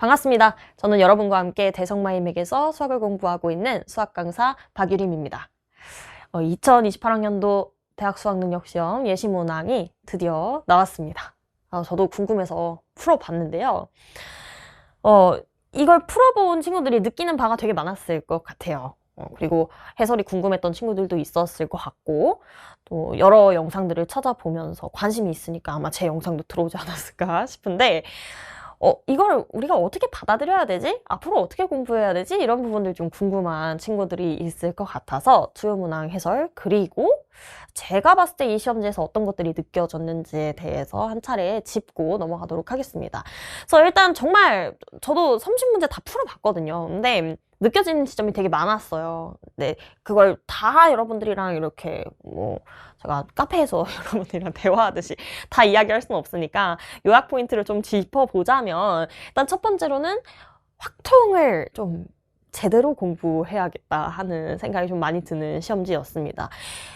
반갑습니다. 저는 여러분과 함께 대성마임에게서 수학을 공부하고 있는 수학 강사 박유림입니다. 2028학년도 대학 수학능력시험 예시문항이 드디어 나왔습니다. 저도 궁금해서 풀어봤는데요. 이걸 풀어본 친구들이 느끼는 바가 되게 많았을 것 같아요. 그리고 해설이 궁금했던 친구들도 있었을 것 같고, 또 여러 영상들을 찾아보면서 관심이 있으니까 아마 제 영상도 들어오지 않았을까 싶은데, 이걸 우리가 어떻게 받아들여야 되지? 앞으로 어떻게 공부해야 되지? 이런 부분들 좀 궁금한 친구들이 있을 것 같아서 주요문항 해설, 그리고 제가 봤을 때 이 시험지에서 어떤 것들이 느껴졌는지에 대해서 한 차례 짚고 넘어가도록 하겠습니다. 그래서 일단 정말 저도 30문제 다 풀어봤거든요. 근데 느껴지는 지점이 되게 많았어요. 네, 그걸 다 여러분들이랑 이렇게 제가 카페에서 여러분들이랑 대화하듯이 다 이야기할 수는 없으니까 요약 포인트를 좀 짚어보자면, 일단 첫 번째로는 확통을 좀 제대로 공부해야겠다 하는 생각이 좀 많이 드는 시험지였습니다.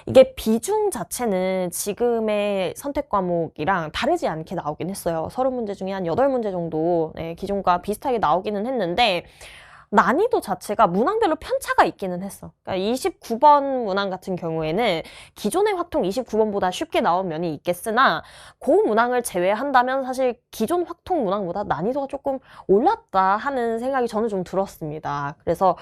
이게 비중 자체는 지금의 선택 과목이랑 다르지 않게 나오긴 했어요. 30문제 중에 한 8문제 정도 기존과 비슷하게 나오기는 했는데, 난이도 자체가 문항별로 편차가 있기는 했어. 그러니까 29번 문항 같은 경우에는 기존의 확통 29번보다 쉽게 나온 면이 있겠으나, 그 문항을 제외한다면 사실 기존 확통 문항보다 난이도가 조금 올랐다 하는 생각이 저는 좀 들었습니다. 그래서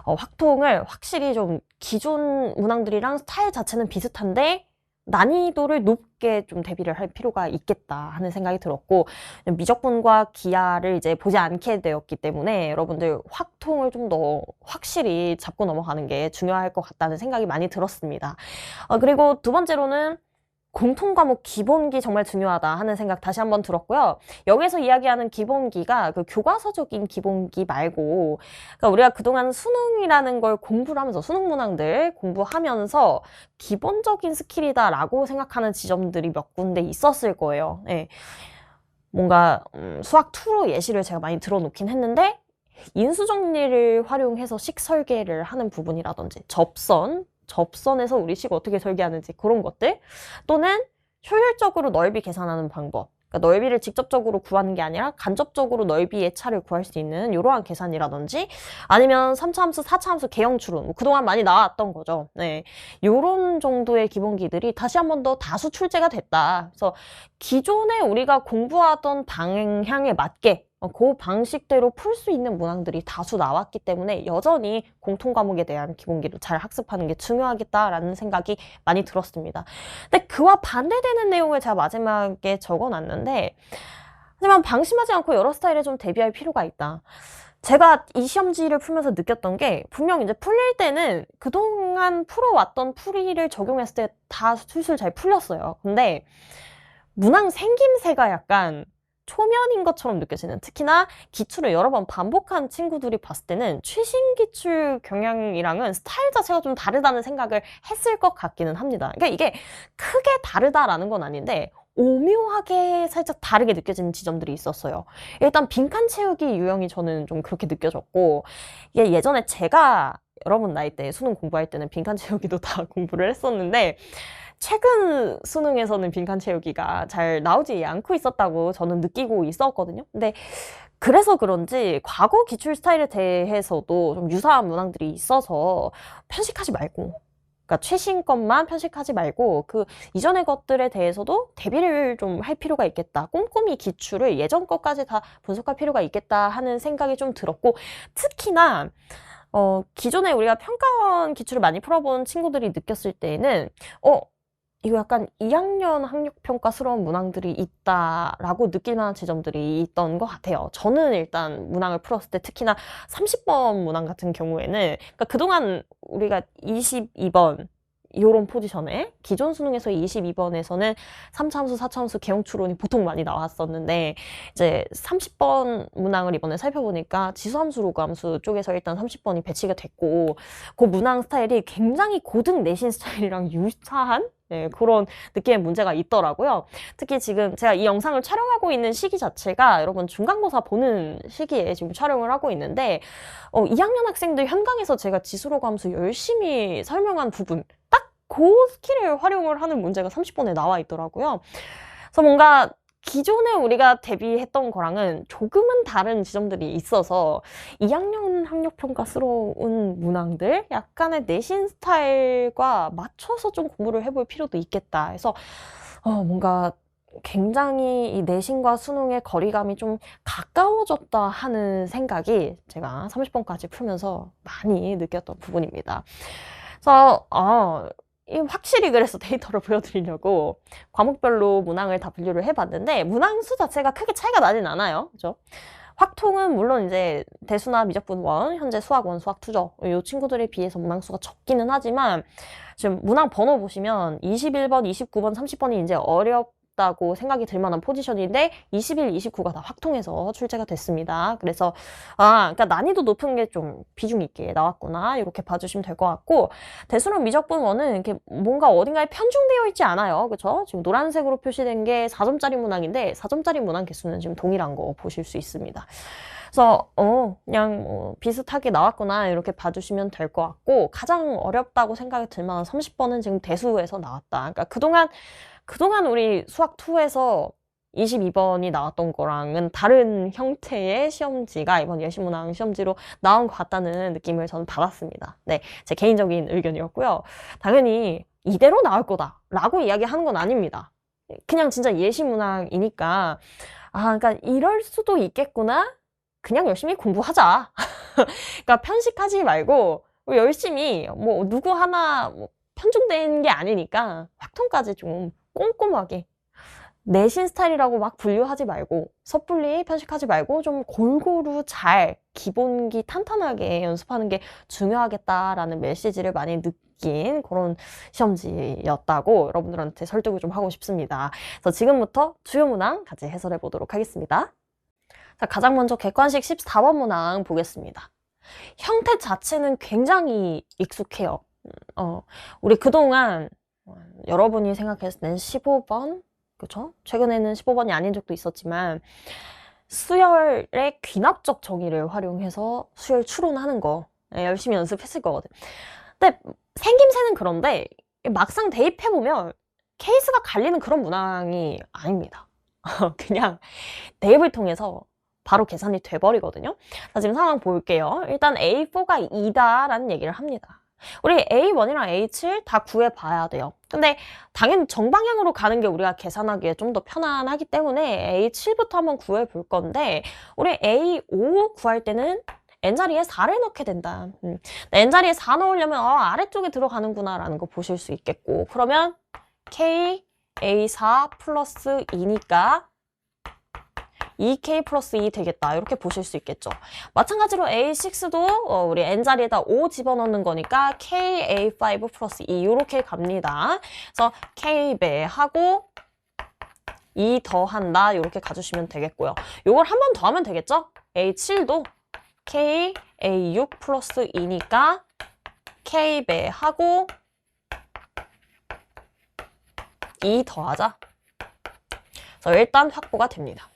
확통을 확실히 좀 기존 문항들이랑 스타일 자체는 비슷한데 난이도를 높게 좀 대비를 할 필요가 있겠다 하는 생각이 들었고, 미적분과 기하를 이제 보지 않게 되었기 때문에 여러분들 확통을 좀 더 확실히 잡고 넘어가는 게 중요할 것 같다는 생각이 많이 들었습니다. 그리고 두 번째로는 공통과목 기본기 정말 중요하다 하는 생각 다시 한번 들었고요. 여기서 이야기하는 기본기가 그 교과서적인 기본기 말고, 그러니까 우리가 그동안 수능이라는 걸 공부를 하면서, 수능 문항들 공부하면서 기본적인 스킬이다라고 생각하는 지점들이 몇 군데 있었을 거예요. 네. 뭔가 수학 2로 예시를 제가 많이 들어놓긴 했는데, 인수정리를 활용해서 식 설계를 하는 부분이라든지, 접선에서 우리 식 어떻게 설계하는지 그런 것들, 또는 효율적으로 넓이 계산하는 방법, 그러니까 넓이를 직접적으로 구하는 게 아니라 간접적으로 넓이의 차를 구할 수 있는 이러한 계산이라든지, 아니면 3차 함수, 4차 함수 개형 추론, 그동안 많이 나왔던 거죠. 네, 요런 정도의 기본기들이 다시 한 번 더 다수 출제가 됐다. 그래서 기존에 우리가 공부하던 방향에 맞게 그 방식대로 풀 수 있는 문항들이 다수 나왔기 때문에 여전히 공통과목에 대한 기본기를 잘 학습하는 게 중요하겠다라는 생각이 많이 들었습니다. 근데 그와 반대되는 내용을 제가 마지막에 적어놨는데, 하지만 방심하지 않고 여러 스타일에 좀 대비할 필요가 있다. 제가 이 시험지를 풀면서 느꼈던 게, 분명 이제 풀릴 때는 그동안 풀어왔던 풀이를 적용했을 때 다 술술 잘 풀렸어요. 근데 문항 생김새가 약간 초면인 것처럼 느껴지는, 특히나 기출을 여러 번 반복한 친구들이 봤을 때는 최신 기출 경향이랑은 스타일 자체가 좀 다르다는 생각을 했을 것 같기는 합니다. 그러니까 이게 크게 다르다라는 건 아닌데 오묘하게 살짝 다르게 느껴지는 지점들이 있었어요. 일단 빈칸 채우기 유형이 저는 좀 그렇게 느껴졌고, 이게 예전에 제가 여러분 나이 때 수능 공부할 때는 빈칸 채우기도 다 공부를 했었는데, 최근 수능에서는 빈칸 채우기가 잘 나오지 않고 있었다고 저는 느끼고 있었거든요. 근데 그래서 그런지 과거 기출 스타일에 대해서도 좀 유사한 문항들이 있어서 편식하지 말고, 그러니까 최신 것만 편식하지 말고 그 이전의 것들에 대해서도 대비를 좀 할 필요가 있겠다. 꼼꼼히 기출을 예전 것까지 다 분석할 필요가 있겠다 하는 생각이 좀 들었고, 특히나 기존에 우리가 평가원 기출을 많이 풀어본 친구들이 느꼈을 때에는 이거 약간 2학년 학력평가스러운 문항들이 있다라고 느낄 만한 지점들이 있던 것 같아요. 저는 일단 문항을 풀었을 때 특히나 30번 문항 같은 경우에는, 그러니까 그동안 우리가 22번 이런 포지션에, 기존 수능에서 22번에서는 3차 함수, 4차 함수 개형 추론이 보통 많이 나왔었는데, 이제 30번 문항을 이번에 살펴보니까 지수함수, 로그함수 쪽에서 일단 30번이 배치가 됐고, 그 문항 스타일이 굉장히 고등 내신 스타일이랑 유사한 그런 느낌의 문제가 있더라고요. 특히 지금 제가 이 영상을 촬영하고 있는 시기 자체가 여러분 중간고사 보는 시기에 지금 촬영을 하고 있는데, 2학년 학생들 현강에서 제가 지수로그함수 열심히 설명한 부분, 딱 그 스킬을 활용을 하는 문제가 30번에 나와 있더라고요. 그래서 뭔가 기존에 우리가 대비했던 거랑은 조금은 다른 지점들이 있어서 2학년 학력평가스러운 문항들 약간의 내신 스타일과 맞춰서 좀 공부를 해볼 필요도 있겠다 해서 뭔가 굉장히 이 내신과 수능의 거리감이 좀 가까워졌다 하는 생각이 제가 30번까지 풀면서 많이 느꼈던 부분입니다. 그래서 확실히 그래서 데이터를 보여드리려고 과목별로 문항을 다 분류를 해봤는데 문항 수 자체가 크게 차이가 나진 않아요. 그죠? 확통은 물론 이제 대수나 미적분 1, 현재 수학 1, 수학 2죠. 이 친구들에 비해서 문항 수가 적기는 하지만 지금 문항 번호 보시면 21번, 29번, 30번이 이제 어렵다고 생각이 들 만한 포지션인데 21, 29가 다 확통해서 출제가 됐습니다. 그래서 그러니까 난이도 높은 게 좀 비중 있게 나왔구나 이렇게 봐주시면 될 것 같고 대수랑 미적분 1은 이렇게 뭔가 어딘가에 편중되어 있지 않아요. 그렇죠? 지금 노란색으로 표시된 게 4점짜리 문항인데 4점짜리 문항 개수는 지금 동일한 거 보실 수 있습니다. 그래서 그냥 비슷하게 나왔구나 이렇게 봐주시면 될 것 같고 가장 어렵다고 생각이 들 만한 30번은 지금 대수에서 나왔다. 그러니까 그동안 우리 수학 2에서 22번이 나왔던 거랑은 다른 형태의 시험지가 이번 예시문항 시험지로 나온 것 같다는 느낌을 저는 받았습니다. 네, 제 개인적인 의견이었고요. 당연히 이대로 나올 거다라고 이야기하는 건 아닙니다. 그냥 진짜 예시문항이니까 그러니까 이럴 수도 있겠구나. 그냥 열심히 공부하자. 그러니까 편식하지 말고 열심히 뭐 누구 하나 편중된 게 아니니까 확통까지 좀 꼼꼼하게 내신 스타일이라고 막 분류하지 말고 섣불리 편식하지 말고 좀 골고루 잘 기본기 탄탄하게 연습하는 게 중요하겠다라는 메시지를 많이 느낀 그런 시험지였다고 여러분들한테 설득을 좀 하고 싶습니다. 그래서 지금부터 주요 문항 같이 해설해 보도록 하겠습니다. 자, 가장 먼저 객관식 14번 문항 보겠습니다. 형태 자체는 굉장히 익숙해요. 우리 그동안 여러분이 생각했을 땐 15번, 그쵸? 최근에는 15번이 아닌 적도 있었지만 수열의 귀납적 정의를 활용해서 수열 추론하는 거 열심히 연습했을 거거든. 근데 생김새는 그런데 막상 대입해보면 케이스가 갈리는 그런 문항이 아닙니다. 그냥 대입을 통해서 바로 계산이 돼버리거든요. 자, 지금 상황 볼게요. 일단 A4가 2다라는 얘기를 합니다. 우리 A1이랑 A7 다 구해봐야 돼요. 근데 당연히 정방향으로 가는 게 우리가 계산하기에 좀 더 편안하기 때문에 A7부터 한번 구해볼 건데 우리 A5 구할 때는 N자리에 4를 넣게 된다. N자리에 4 넣으려면 아래쪽에 들어가는구나 라는 거 보실 수 있겠고 그러면 K A4 플러스 2니까 2K 플러스 2 되겠다. 이렇게 보실 수 있겠죠. 마찬가지로 A6도 우리 N자리에다 5 집어넣는 거니까 KA5 플러스 2 이렇게 갑니다. 그래서 K 배하고 2 더한다. 이렇게 가주시면 되겠고요. 이걸 한 번 더 하면 되겠죠? A7도 KA6 플러스 2니까 K 배하고 2 더하자. 그래서 일단 확보가 됩니다.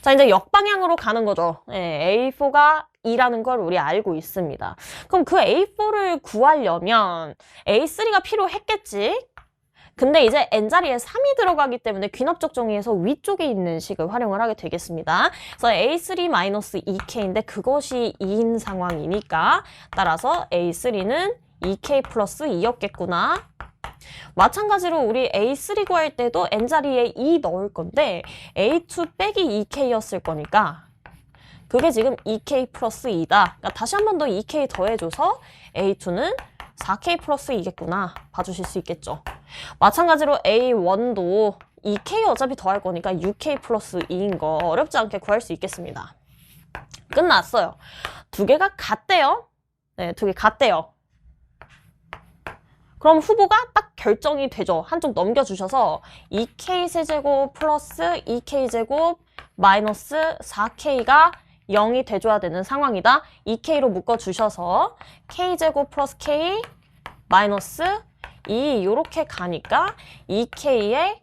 자, 이제 역방향으로 가는 거죠. A4가 2라는 걸 우리 알고 있습니다. 그럼 그 A4를 구하려면 A3가 필요했겠지? 근데 이제 N자리에 3이 들어가기 때문에 귀납적 정의에서 위쪽에 있는 식을 활용을 하게 되겠습니다. 그래서 A3-2K인데 그것이 2인 상황이니까 따라서 A3는 2K 플러스 2였겠구나. 마찬가지로 우리 A3 구할 때도 N자리에 2 넣을 건데 A2 빼기 2K였을 거니까 그게 지금 2K 플러스 2다. 그러니까 다시 한 번 더 2K 더해줘서 A2는 4K 플러스 2겠구나 봐주실 수 있겠죠. 마찬가지로 A1도 2K 어차피 더할 거니까 6K 플러스 2인 거 어렵지 않게 구할 수 있겠습니다. 끝났어요. 두 개가 같대요. 네, 두 개 같대요. 그럼 후보가 딱 결정이 되죠. 한쪽 넘겨주셔서 2K 세제곱 플러스 2K 제곱 마이너스 4K가 0이 돼줘야 되는 상황이다. 2K로 묶어주셔서 K제곱 플러스 K 마이너스 2 이렇게 가니까 2K에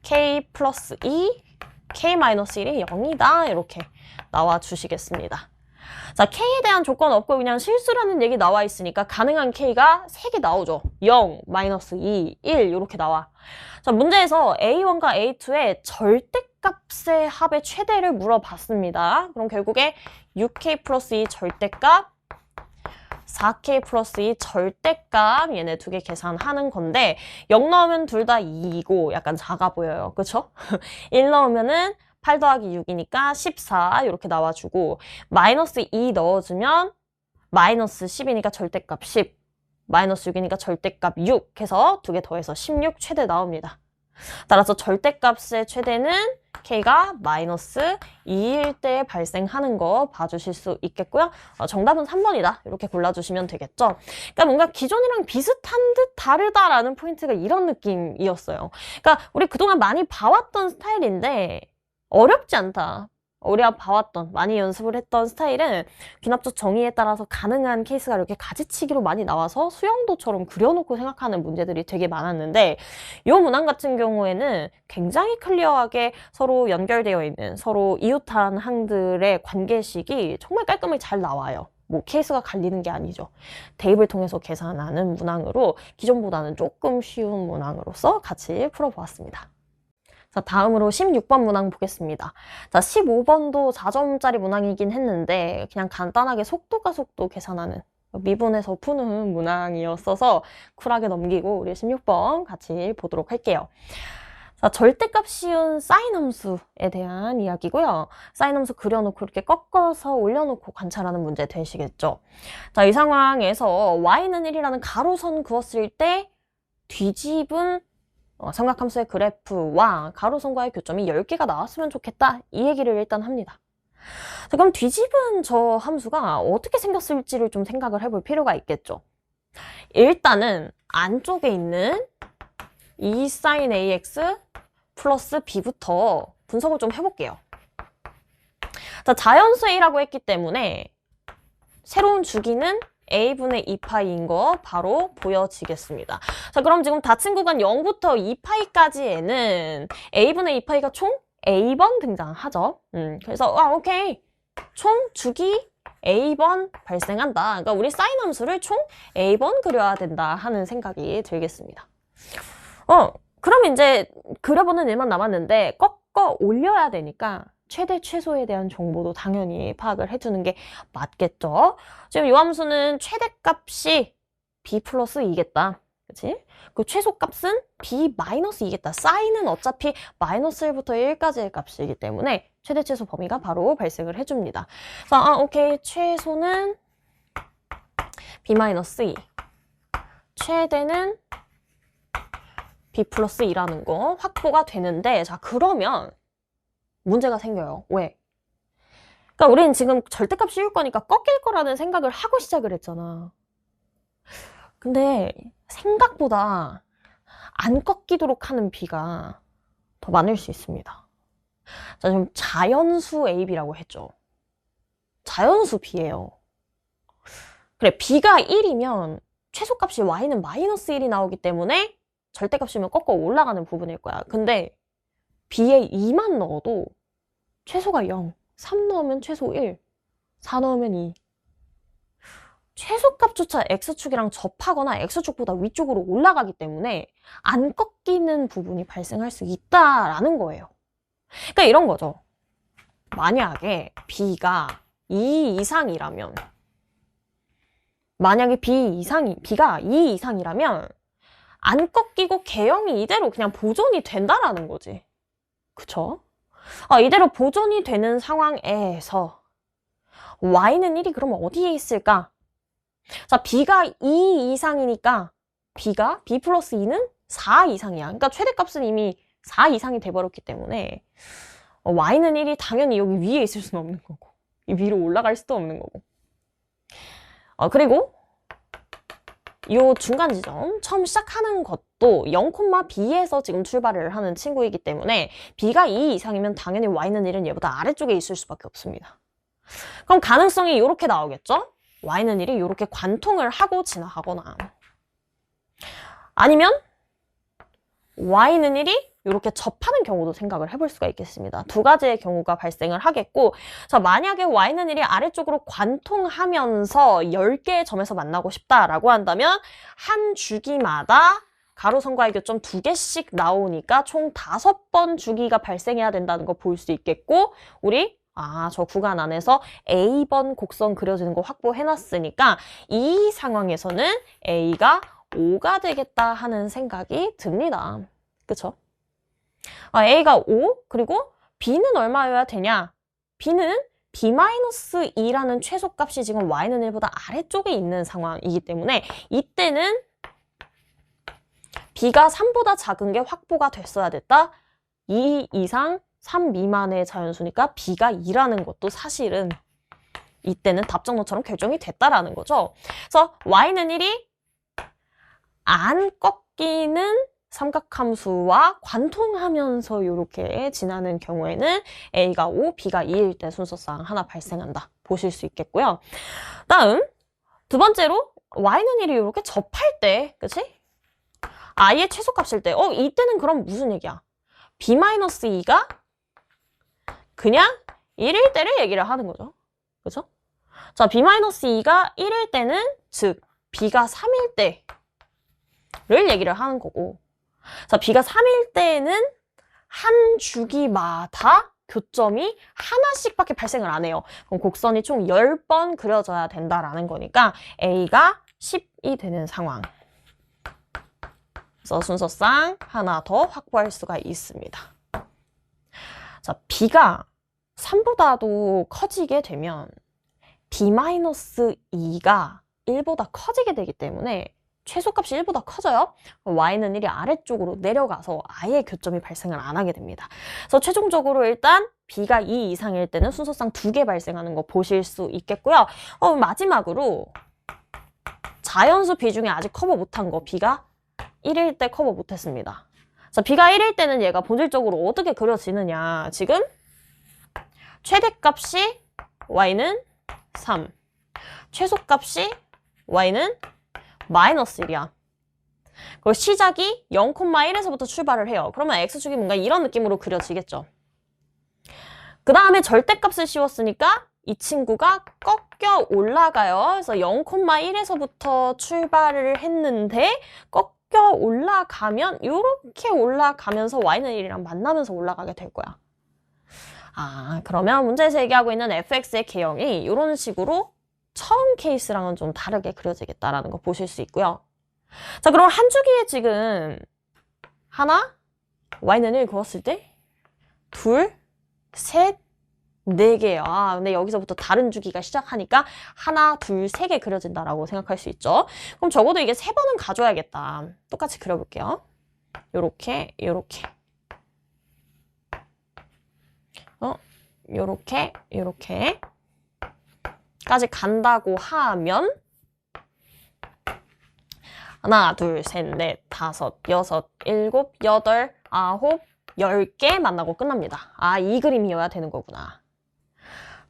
K 플러스 2 K 마이너스 1이 0이다. 이렇게 나와 주시겠습니다. 자, K에 대한 조건 없고 그냥 실수라는 얘기 나와 있으니까 가능한 K가 3개 나오죠. 0, 마이너스 2, 1 이렇게 나와. 자, 문제에서 A1과 A2의 절대값의 합의 최대를 물어봤습니다. 그럼 결국에 6K 플러스 2 절대값, 4K 플러스 2 절대값 얘네 두 개 계산하는 건데 0 넣으면 둘 다 2이고 약간 작아 보여요. 그쵸? 1 넣으면은 8 더하기 6이니까 14 이렇게 나와주고 마이너스 2 넣어주면 마이너스 10이니까 절대값 10 마이너스 6이니까 절대값 6 해서 두 개 더해서 16 최대 나옵니다. 따라서 절대값의 최대는 K가 마이너스 2일 때 발생하는 거 봐주실 수 있겠고요. 정답은 3번이다. 이렇게 골라주시면 되겠죠. 그러니까 뭔가 기존이랑 비슷한 듯 다르다라는 포인트가 이런 느낌이었어요. 그러니까 우리 그동안 많이 봐왔던 스타일인데 어렵지 않다. 우리가 봐왔던, 많이 연습을 했던 스타일은 귀납적 정의에 따라서 가능한 케이스가 이렇게 가지치기로 많이 나와서 수영도처럼 그려놓고 생각하는 문제들이 되게 많았는데 이 문항 같은 경우에는 굉장히 클리어하게 서로 연결되어 있는 서로 이웃한 항들의 관계식이 정말 깔끔하게 잘 나와요. 뭐 케이스가 갈리는 게 아니죠. 대입을 통해서 계산하는 문항으로 기존보다는 조금 쉬운 문항으로서 같이 풀어보았습니다. 자, 다음으로 16번 문항 보겠습니다. 자, 15번도 4점짜리 문항이긴 했는데 그냥 간단하게 속도가 속도 계산하는 미분해서 푸는 문항이었어서 쿨하게 넘기고 우리 16번 같이 보도록 할게요. 자, 절대값 씌운 사인 함수에 대한 이야기고요. 사인 함수 그려놓고 이렇게 꺾어서 올려놓고 관찰하는 문제 되시겠죠. 자, 이 상황에서 y는 1이라는 가로선 그었을 때 뒤집은 삼각함수의 그래프와 가로선과의 교점이 10개가 나왔으면 좋겠다. 이 얘기를 일단 합니다. 자, 그럼 뒤집은 저 함수가 어떻게 생겼을지를 좀 생각을 해볼 필요가 있겠죠. 일단은 안쪽에 있는 2sin ax 플러스 b부터 분석을 좀 해볼게요. 자, 자연수 a라고 했기 때문에 새로운 주기는 a분의 2파이인 거 바로 보여지겠습니다. 자, 그럼 지금 닫힌 구간 0부터 2파이까지에는 a분의 2파이가 총 a번 등장하죠. 그래서 오케이. 총 주기 a번 발생한다. 그러니까 우리 사인 함수를 총 a번 그려야 된다 하는 생각이 들겠습니다. 그럼 이제 그려보는 일만 남았는데 꺾어 올려야 되니까 최대 최소에 대한 정보도 당연히 파악을 해주는 게 맞겠죠. 지금 이 함수는 최대값이 b 플러스 2겠다. 그치? 그 최소값은 b 마이너스 2겠다. 사인은 어차피 마이너스 1부터 1까지의 값이기 때문에 최대 최소 범위가 바로 발생을 해줍니다. 자, 오케이. 최소는 b 마이너스 2. 최대는 b 플러스 2라는 거 확보가 되는데, 자, 그러면 문제가 생겨요. 왜? 그러니까 우리는 지금 절대값 씌울 거니까 꺾일 거라는 생각을 하고 시작을 했잖아. 근데 생각보다 안 꺾이도록 하는 b가 더 많을 수 있습니다. 자, 지금 자연수 ab라고 했죠. 자연수 b예요. 그래, b가 1이면 최소값이 y는 마이너스 1이 나오기 때문에 절대값이면 꺾어 올라가는 부분일 거야. 근데 b에 2만 넣어도 최소가 0, 3 넣으면 최소 1, 4 넣으면 2. 최소값조차 x축이랑 접하거나 x축보다 위쪽으로 올라가기 때문에 안 꺾이는 부분이 발생할 수 있다라는 거예요. 그러니까 이런 거죠. 만약에 b가 2 이상이라면 b가 2 이상이라면 안 꺾이고 개형이 이대로 그냥 보존이 된다라는 거지. 그쵸? 이대로 보존이 되는 상황에서 y는 1이 그러면 어디에 있을까? 자, b가 2 이상이니까 b 플러스 2는 4 이상이야. 그러니까 최대값은 이미 4 이상이 돼버렸기 때문에 y는 1이 당연히 여기 위에 있을 수는 없는 거고 이 위로 올라갈 수도 없는 거고 그리고 이 중간 지점 처음 시작하는 것도 0,b에서 지금 출발을 하는 친구이기 때문에 b가 2 이상이면 당연히 y는 1은 얘보다 아래쪽에 있을 수밖에 없습니다. 그럼 가능성이 이렇게 나오겠죠? y는 1이 이렇게 관통을 하고 지나가거나 아니면 y는 1이 이렇게 접하는 경우도 생각을 해볼 수가 있겠습니다. 두 가지의 경우가 발생을 하겠고, 자, 만약에 y는 1이 아래쪽으로 관통하면서 10개의 점에서 만나고 싶다라고 한다면 한 주기마다 가로선과의 교점 2개씩 나오니까 총 5번 주기가 발생해야 된다는 거 볼 수 있겠고, 우리 저 구간 안에서 A번 곡선 그려지는 거 확보해놨으니까 이 상황에서는 A가 5가 되겠다 하는 생각이 듭니다. 그쵸? A가 5, 그리고 B는 얼마여야 되냐? B는 B-2라는 최소값이 지금 Y는 1보다 아래쪽에 있는 상황이기 때문에 이때는 B가 3보다 작은 게 확보가 됐어야 됐다. 2 이상 3 미만의 자연수니까 B가 2라는 것도 사실은 이때는 답정너처럼 결정이 됐다라는 거죠. 그래서 Y는 1이 안 꺾이는 삼각함수와 관통하면서 이렇게 지나는 경우에는 A가 5, B가 2일 때 순서상 하나 발생한다. 보실 수 있겠고요. 다음 두 번째로 Y는 1이 이렇게 접할 때, 그치? I의 최소값일 때, 이때는 그럼 무슨 얘기야? B-2가 그냥 1일 때를 얘기를 하는 거죠. 그죠? 자, B-2가 1일 때는, 즉, B가 3일 때를 얘기를 하는 거고, 자, B가 3일 때는 한 주기마다 교점이 하나씩밖에 발생을 안 해요. 그럼 곡선이 총 10번 그려져야 된다라는 거니까 A가 10이 되는 상황. 그래서 순서상 하나 더 확보할 수가 있습니다. 자, B가 3보다도 커지게 되면 B-2가 1보다 커지게 되기 때문에 최소값이 1보다 커져요. Y는 1이 아래쪽으로 내려가서 아예 교점이 발생을 안 하게 됩니다. 그래서 최종적으로 일단 B가 2 이상일 때는 순서상 2개 발생하는 거 보실 수 있겠고요. 마지막으로 자연수 비중이 아직 커버 못한 거 B가 1일 때 커버 못했습니다. 자, B가 1일 때는 얘가 본질적으로 어떻게 그려지느냐. 지금 최대값이 Y는 3, 최소값이 Y는 -1이야. 그리고 시작이 0,1에서부터 출발을 해요. 그러면 X축이 뭔가 이런 느낌으로 그려지겠죠. 그 다음에 절대값을 씌웠으니까 이 친구가 꺾여 올라가요. 그래서 0,1에서부터 출발을 했는데 꺾여 올라가면 이렇게 올라가면서 Y는 1이랑 만나면서 올라가게 될 거야. 그러면 문제에서 얘기하고 있는 fx의 개형이 이런 식으로 처음 케이스랑은 좀 다르게 그려지겠다라는 거 보실 수 있고요. 자, 그럼 한 주기에 지금 하나, Y는 1 그었을 때 둘, 셋, 4개예요. 근데 여기서부터 다른 주기가 시작하니까 하나, 둘, 3개 그려진다라고 생각할 수 있죠. 그럼 적어도 이게 3번은 가져야겠다. 똑같이 그려볼게요. 요렇게, 요렇게. 요렇게, 요렇게. 까지 간다고 하면 하나, 둘, 셋, 넷, 다섯, 여섯, 일곱, 여덟, 아홉, 10개 만나고 끝납니다. 이 그림이어야 되는 거구나.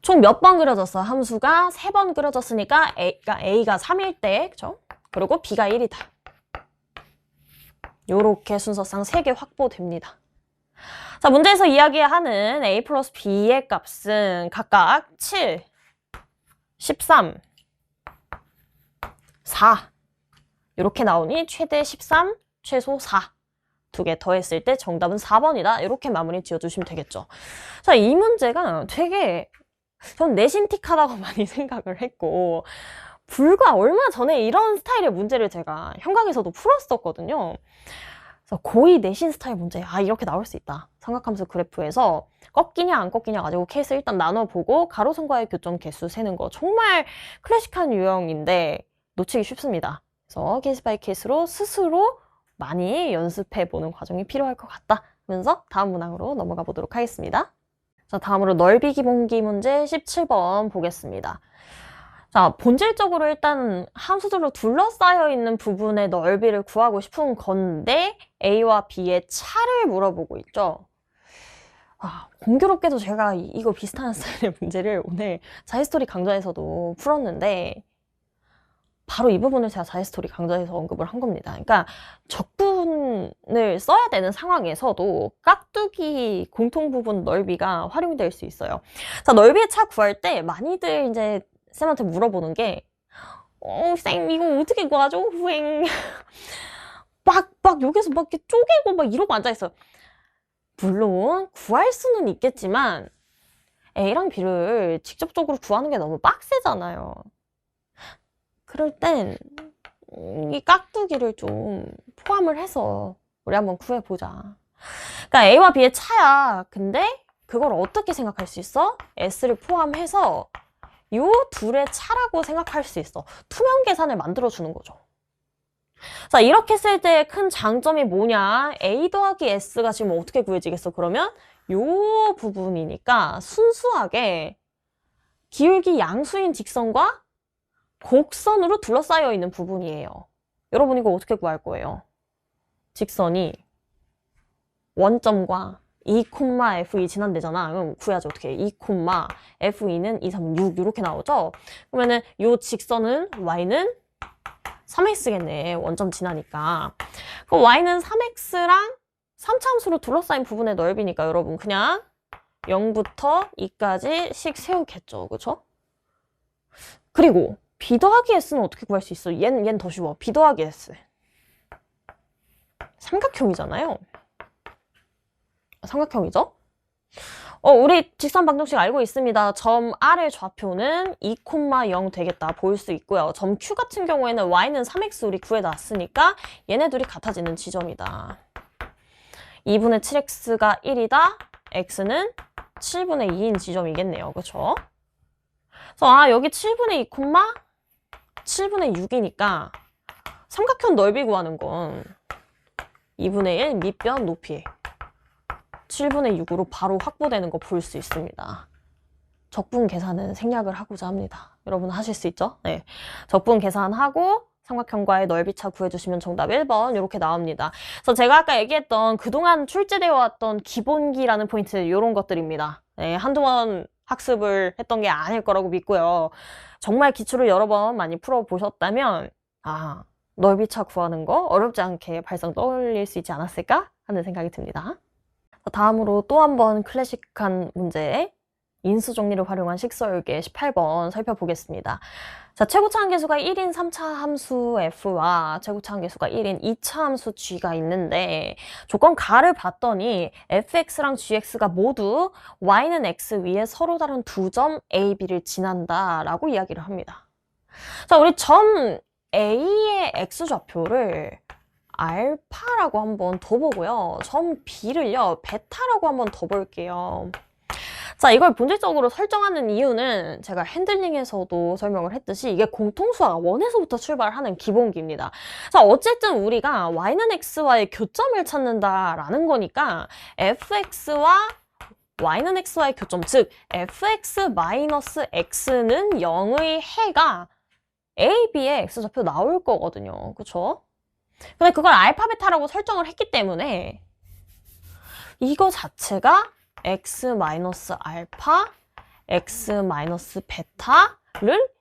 총 몇 번 그려졌어? 함수가 3번 그려졌으니까 A가 3일 때, 그쵸? 그리고 B가 1이다. 요렇게 순서상 3개 확보됩니다. 자, 문제에서 이야기하는 A 플러스 B의 값은 각각 7, 13, 4 이렇게 나오니 최대 13, 최소 4 두 개 더했을 때 정답은 4번이다. 이렇게 마무리 지어주시면 되겠죠. 자, 이 문제가 되게 전 내신틱하다고 많이 생각을 했고 불과 얼마 전에 이런 스타일의 문제를 제가 현강에서도 풀었었거든요. 그래서 고2 내신 스타일 문제 이렇게 나올 수 있다. 삼각함수 그래프에서 꺾이냐 안 꺾이냐 가지고 케이스 일단 나눠보고 가로선과의 교점 개수 세는 거 정말 클래식한 유형인데 놓치기 쉽습니다. 그래서 케이스 바이 케이스로 스스로 많이 연습해보는 과정이 필요할 것 같다 하면서 다음 문항으로 넘어가 보도록 하겠습니다. 자, 다음으로 넓이 기본기 문제 17번 보겠습니다. 자, 본질적으로 일단 함수들로 둘러싸여 있는 부분의 넓이를 구하고 싶은 건데 A와 B의 차를 물어보고 있죠. 공교롭게도 제가 이거 비슷한 스타일의 문제를 오늘 자히스토리 강좌에서도 풀었는데 바로 이 부분을 제가 자의스토리 강좌에서 언급을 한 겁니다. 그러니까 적분을 써야 되는 상황에서도 깍두기 공통부분 넓이가 활용될 수 있어요. 자, 넓이의 차 구할 때 많이들 이제 쌤한테 물어보는 게 쌤 이거 어떻게 구하죠? 후행 막 여기서 막 이렇게 쪼개고 막 이러고 앉아있어요. 물론 구할 수는 있겠지만 A랑 B를 직접적으로 구하는 게 너무 빡세잖아요. 그럴 땐 이 깍두기를 좀 포함을 해서 우리 한번 구해보자. 그러니까 A와 B의 차야. 근데 그걸 어떻게 생각할 수 있어? S를 포함해서 요 둘의 차라고 생각할 수 있어. 투명 계산을 만들어주는 거죠. 자, 이렇게 쓸 때 큰 장점이 뭐냐? A 더하기 S가 지금 어떻게 구해지겠어? 그러면 요 부분이니까 순수하게 기울기 양수인 직선과 곡선으로 둘러싸여 있는 부분이에요. 여러분 이거 어떻게 구할 거예요? 직선이 원점과 2,F2 지난대잖아. 그럼 구해야지 어떻게? 2,F2는 2, 3, 6 이렇게 나오죠? 그러면은 요 직선은 Y는 3x겠네. 원점 지나니까. 그럼 y는 3x랑 3차함수로 둘러싸인 부분의 넓이니까 여러분 그냥 0부터 2까지 씩 세우겠죠. 그쵸? 그리고 b 더하기 s는 어떻게 구할 수 있어? 얘는 더 쉬워. b 더하기 s. 삼각형이잖아요. 삼각형이죠? 우리 직선 방정식 알고 있습니다. 점 R의 좌표는 2,0 되겠다 볼 수 있고요. 점 Q 같은 경우에는 Y는 3X 우리 구해놨으니까 얘네들이 같아지는 지점이다. 2분의 7X가 1이다. X는 7분의 2인 지점이겠네요. 그쵸? 그래서 여기 7분의 2, 7분의 6이니까 삼각형 넓이 구하는 건 2분의 1 밑변 높이 7분의 6으로 바로 확보되는 거 볼 수 있습니다. 적분 계산은 생략을 하고자 합니다. 여러분 하실 수 있죠? 네. 적분 계산하고 삼각형과의 넓이차 구해주시면 정답 1번 이렇게 나옵니다. 그래서 제가 아까 얘기했던 그동안 출제되어 왔던 기본기라는 포인트 이런 것들입니다. 네, 한동안 학습을 했던 게 아닐 거라고 믿고요. 정말 기출을 여러 번 많이 풀어보셨다면 넓이차 구하는 거 어렵지 않게 발상 떠올릴 수 있지 않았을까 하는 생각이 듭니다. 다음으로 또 한 번 클래식한 문제 인수 정리를 활용한 식설계 18번 살펴보겠습니다. 자, 최고차 함계수가 1인 3차 함수 f와 최고차 함계수가 1인 2차 함수 g가 있는데 조건 가를 봤더니 fx랑 gx가 모두 y는 x 위에 서로 다른 두 점 a, b를 지난다 라고 이야기를 합니다. 자, 우리 점 a의 x좌표를 알파라고 한번 더 보고요. 점 B를요, 베타라고 한번 더 볼게요. 자, 이걸 본질적으로 설정하는 이유는 제가 핸들링에서도 설명을 했듯이 이게 공통수학 원에서부터 출발하는 기본기입니다. 자, 어쨌든 우리가 y는 x와의 교점을 찾는다라는 거니까 fx와 y는 x와의 교점, 즉 fx-x는 0의 해가 a, b의 x좌표 나올 거거든요. 그쵸? 근데 그걸 알파, 베타라고 설정을 했기 때문에 이거 자체가 x-알파, x-베타를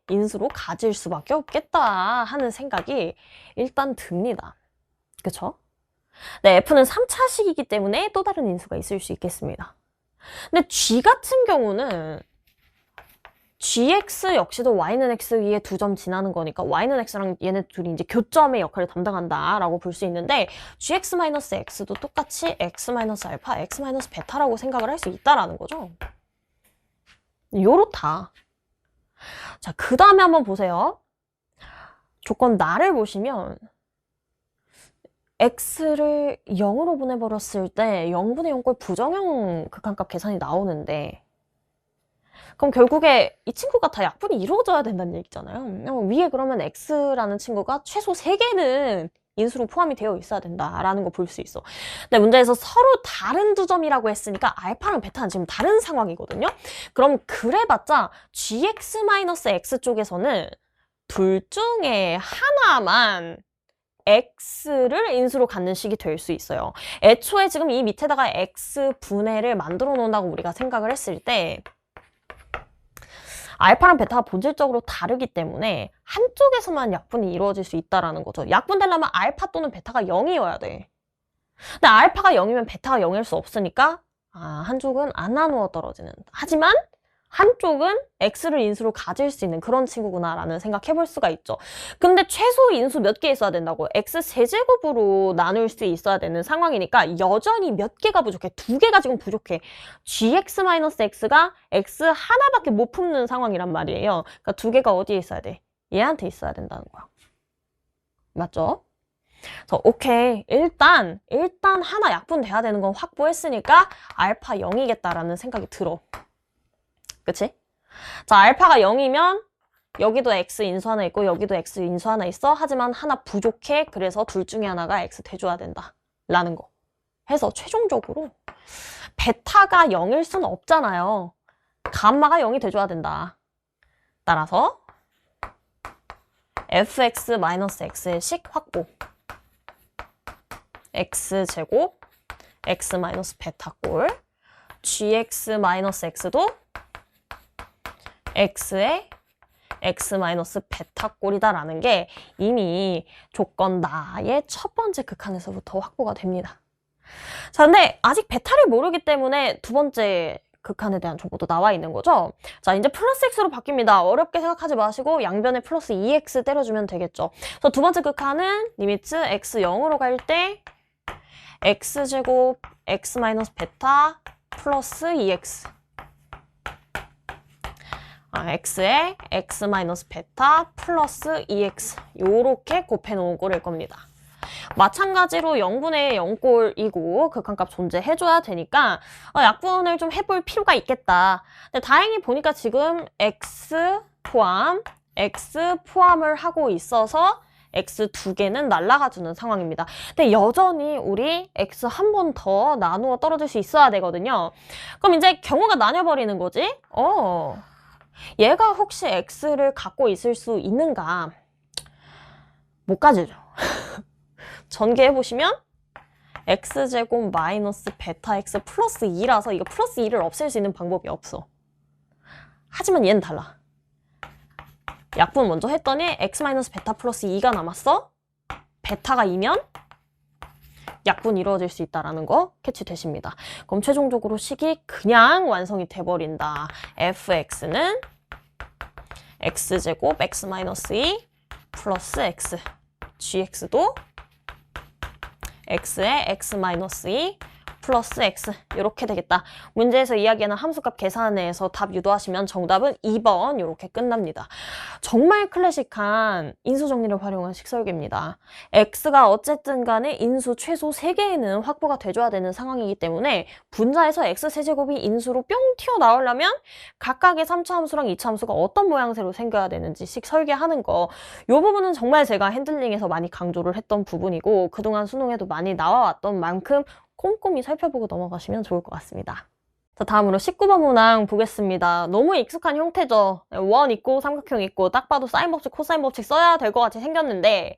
인수로 가질 수밖에 없겠다 하는 생각이 일단 듭니다. 그쵸? 네, f는 3차식이기 때문에 또 다른 인수가 있을 수 있겠습니다. 근데 g 같은 경우는 gx 역시도 y는 x 위에 두 점 지나는 거니까 y는 x랑 얘네 둘이 이제 교점의 역할을 담당한다라고 볼 수 있는데 gx-x도 똑같이 x-알파, x-베타라고 생각을 할 수 있다라는 거죠. 요렇다. 자, 그 다음에 한번 보세요. 조건 나를 보시면 x를 0으로 보내버렸을 때 0분의 0꼴 부정형 극한값 계산이 나오는데 그럼 결국에 이 친구가 다 약분이 이루어져야 된다는 얘기잖아요. 위에 그러면 x라는 친구가 최소 3개는 인수로 포함이 되어 있어야 된다라는 거 볼 수 있어. 근데 문제에서 서로 다른 두 점이라고 했으니까 알파랑 베타는 지금 다른 상황이거든요. 그럼 그래봤자 gx-x 쪽에서는 둘 중에 하나만 x를 인수로 갖는 식이 될 수 있어요. 애초에 지금 이 밑에다가 x분해를 만들어 놓는다고 우리가 생각을 했을 때 알파랑 베타가 본질적으로 다르기 때문에 한쪽에서만 약분이 이루어질 수 있다라는 거죠. 약분되려면 알파 또는 베타가 0이어야 돼. 근데 알파가 0이면 베타가 0일 수 없으니까 한쪽은 안 나누어 떨어지는. 하지만 한쪽은 x를 인수로 가질 수 있는 그런 친구구나라는 생각해 볼 수가 있죠. 근데 최소 인수 몇 개 있어야 된다고? x 세제곱으로 나눌 수 있어야 되는 상황이니까 여전히 몇 개가 부족해. 2개가 지금 부족해. gx-x가 x 하나밖에 못 품는 상황이란 말이에요. 그러니까 2개가 어디에 있어야 돼? 얘한테 있어야 된다는 거야. 맞죠? 그래서 오케이. 일단 하나 약분돼야 되는 건 확보했으니까 알파 0이겠다라는 생각이 들어. 그치? 자, 알파가 0이면 여기도 x 인수 하나 있고 여기도 x 인수 하나 있어. 하지만 하나 부족해. 그래서 둘 중에 하나가 x 돼줘야 된다. 라는 거. 해서 최종적으로 베타가 0일 수는 없잖아요. 감마가 0이 돼줘야 된다. 따라서 fx-x의 식 확보. x제곱 x-베타꼴 gx-x도 x의 x-베타꼴이다라는 게 이미 조건 나의 첫 번째 극한에서부터 확보가 됩니다. 자, 근데 아직 베타를 모르기 때문에 두 번째 극한에 대한 정보도 나와 있는 거죠. 자, 이제 플러스 x로 바뀝니다. 어렵게 생각하지 마시고 양변에 플러스 2x 때려주면 되겠죠. 그래서 두 번째 극한은 리미트 x 0으로 갈 때 x제곱 x-베타 플러스 2x x에 x-베타 플러스 2x 요렇게 곱해놓은 꼴일 겁니다. 마찬가지로 0분의 0꼴이고 극한값 존재해줘야 되니까 약분을 좀 해볼 필요가 있겠다. 근데 다행히 보니까 지금 x 포함을 하고 있어서 x 2개는 날라가주는 상황입니다. 근데 여전히 우리 x 한 번 더 나누어 떨어질 수 있어야 되거든요. 그럼 이제 경우가 나뉘어버리는 거지? 얘가 혹시 x를 갖고 있을 수 있는가? 못 가지죠. 전개해보시면 x제곱 마이너스 베타 x 플러스 2라서 이거 플러스 2를 없앨 수 있는 방법이 없어. 하지만 얘는 달라. 약분 먼저 했더니 x 마이너스 베타 플러스 2가 남았어. 베타가 2면 약분 이루어질 수 있다는 거 캐치되십니다. 그럼 최종적으로 식이 그냥 완성이 돼버린다. fx는 x제곱 x-2 플러스 x gx도 x에 x-2 플러스 x 이렇게 되겠다. 문제에서 이야기하는 함수값 계산해서 답 유도하시면 정답은 2번 이렇게 끝납니다. 정말 클래식한 인수정리를 활용한 식설계입니다. x가 어쨌든 간에 인수 최소 3개에는 확보가 돼줘야 되는 상황이기 때문에 분자에서 x세제곱이 인수로 뿅 튀어나오려면 각각의 3차 함수랑 2차 함수가 어떤 모양새로 생겨야 되는지 식 설계하는 거. 이 부분은 정말 제가 핸들링에서 많이 강조를 했던 부분이고 그동안 수능에도 많이 나와왔던 만큼 꼼꼼히 살펴보고 넘어가시면 좋을 것 같습니다. 자, 다음으로 19번 문항 보겠습니다. 너무 익숙한 형태죠. 원 있고 삼각형 있고 딱 봐도 사인 법칙, 코사인 법칙 써야 될 것 같이 생겼는데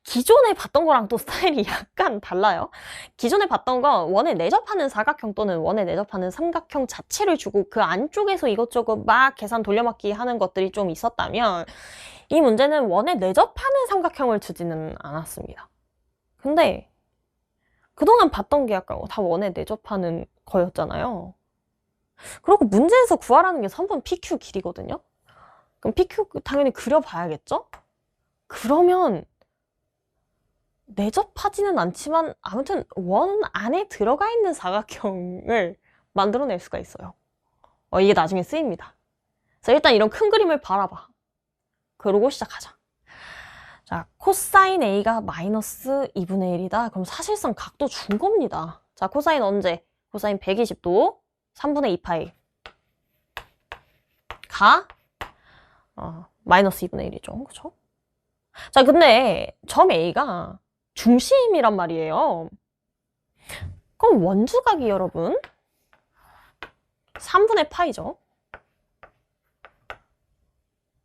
기존에 봤던 거랑 또 스타일이 약간 달라요. 기존에 봤던 건 원에 내접하는 사각형 또는 원에 내접하는 삼각형 자체를 주고 그 안쪽에서 이것저것 막 계산 돌려막기 하는 것들이 좀 있었다면 이 문제는 원에 내접하는 삼각형을 주지는 않았습니다. 근데 그동안 봤던 게 약간 다 원에 내접하는 거였잖아요. 그리고 문제에서 구하라는 게 3번 PQ 길이거든요. 그럼 PQ 당연히 그려봐야겠죠? 그러면 내접하지는 않지만 아무튼 원 안에 들어가 있는 사각형을 만들어낼 수가 있어요. 이게 나중에 쓰입니다. 그래서 일단 이런 큰 그림을 바라봐. 그러고 시작하자. 자, 코사인 A가 마이너스 2분의 1이다. 그럼 사실상 각도 준 겁니다. 자, 코사인 언제? 코사인 120도 3분의 2파이 가 마이너스 2분의 1이죠. 그쵸? 자, 근데 점 A가 중심이란 말이에요. 그럼 원주각이 여러분 3분의 파이죠.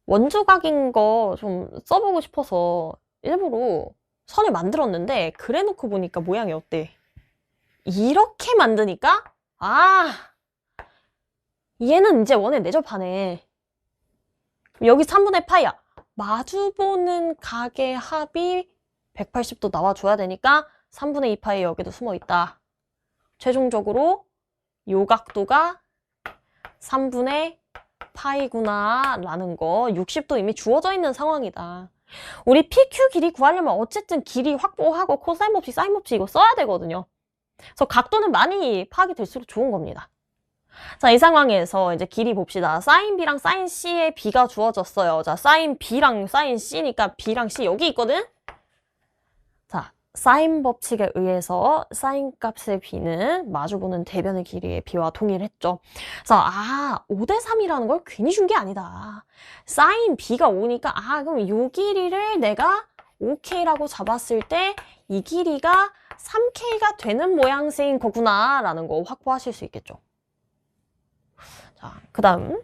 원주각인 거 좀 써보고 싶어서 일부러 선을 만들었는데 그래놓고 보니까 모양이 어때? 이렇게 만드니까 얘는 이제 원에 내접하네. 여기 3분의 파이야. 마주보는 각의 합이 180도 나와줘야 되니까 3분의 2파이 여기도 숨어있다. 최종적으로 요 각도가 3분의 파이구나 라는 거 60도 이미 주어져 있는 상황이다. 우리 PQ 길이 구하려면 어쨌든 길이 확보하고 코사인 법칙, 사인 법칙 이거 써야 되거든요. 그래서 각도는 많이 파악이 될수록 좋은 겁니다. 자, 이 상황에서 이제 길이 봅시다. 사인 B랑 사인 C의 B가 주어졌어요. 자, 사인 B랑 사인 C니까 B랑 C 여기 있거든? 자, 사인 법칙에 의해서 사인 값의 B는 마주보는 대변의 길이의 B와 동일했죠. 그래서 5대 3이라는 걸 괜히 준 게 아니다. 사인 B가 5니까 그럼 이 길이를 내가 5K라고 잡았을 때 이 길이가 3K가 되는 모양새인 거구나 라는 거 확보하실 수 있겠죠. 자, 그 다음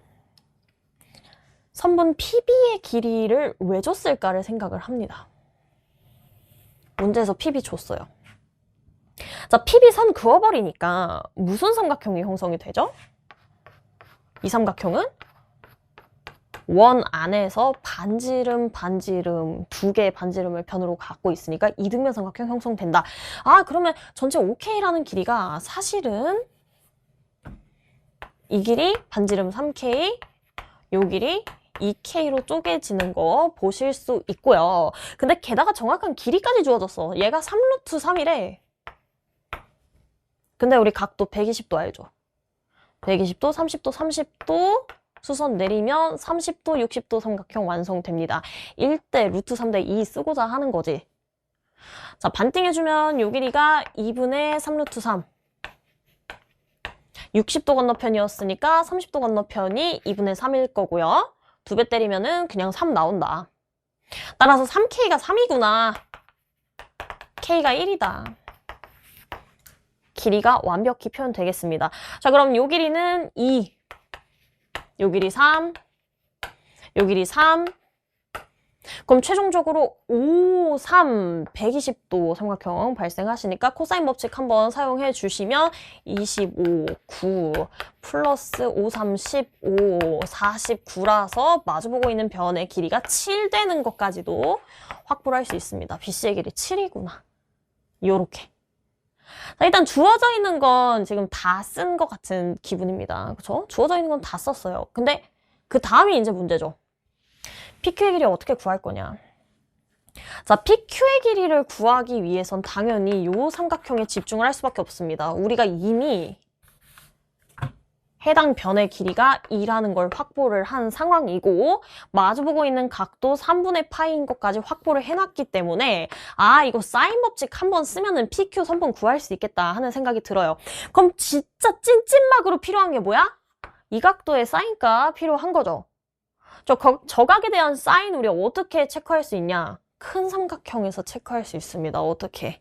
선분 PB의 길이를 왜 줬을까를 생각을 합니다. 문제에서 PB 줬어요. 자, PB 선 그어버리니까 무슨 삼각형이 형성이 되죠? 이 삼각형은 원 안에서 반지름 두 개의 반지름을 변으로 갖고 있으니까 이등변 삼각형 형성된다. 그러면 전체 OK라는 길이가 사실은 이 길이 반지름 3K, 요 길이 2K로 쪼개지는 거 보실 수 있고요. 근데 게다가 정확한 길이까지 주어졌어. 얘가 3루트 3이래. 근데 우리 각도 120도 알죠? 120도, 30도, 30도 수선 내리면 30도, 60도 삼각형 완성됩니다. 1대 루트 3대 2 쓰고자 하는 거지. 자, 반띵해주면 요 길이가 2분의 3루트 3. 60도 건너편이었으니까 30도 건너편이 2분의 3일 거고요. 2배 때리면은 그냥 3 나온다. 따라서 3K가 3이구나. K가 1이다. 길이가 완벽히 표현되겠습니다. 자, 그럼 요 길이는 2. 요 길이 3. 요 길이 3. 그럼 최종적으로 5, 3, 120도 삼각형 발생하시니까 코사인 법칙 한번 사용해 주시면 25, 9 플러스 5, 3, 15, 49라서 마주보고 있는 변의 길이가 7 되는 것까지도 확보를 할 수 있습니다. BC의 길이 7이구나. 요렇게. 자, 일단 주어져 있는 건 지금 다 쓴 것 같은 기분입니다. 그쵸? 주어져 있는 건 다 썼어요. 근데 그 다음이 이제 문제죠. PQ의 길이 어떻게 구할 거냐. 자, PQ의 길이를 구하기 위해선 당연히 요 삼각형에 집중을 할 수밖에 없습니다. 우리가 이미 해당 변의 길이가 2라는 걸 확보를 한 상황이고 마주보고 있는 각도 3분의 파이인 것까지 확보를 해놨기 때문에 이거 사인 법칙 한번 쓰면은 PQ 선분 구할 수 있겠다 하는 생각이 들어요. 그럼 진짜 찐찐막으로 필요한 게 뭐야? 이 각도의 사인값 필요한 거죠. 저 각에 대한 사인 우리 어떻게 체크할 수 있냐? 큰 삼각형에서 체크할 수 있습니다. 어떻게?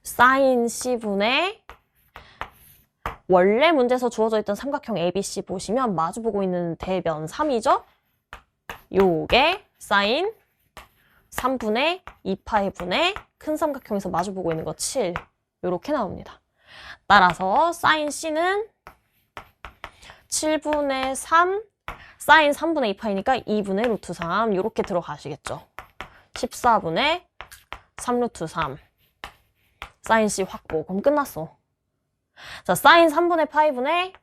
사인 C분의 원래 문제에서 주어져 있던 삼각형 ABC 보시면 마주보고 있는 대변 3이죠? 요게 사인 3분의 2파이분의 큰 삼각형에서 마주보고 있는 거 7. 요렇게 나옵니다. 따라서 사인 C는 7분의 3 사인 3분의 2파이니까 2분의 루트 3 요렇게 들어가시겠죠. 14분의 3 루트 3 사인 C 확보. 그럼 끝났어. 자, 사인 3분의 파이분의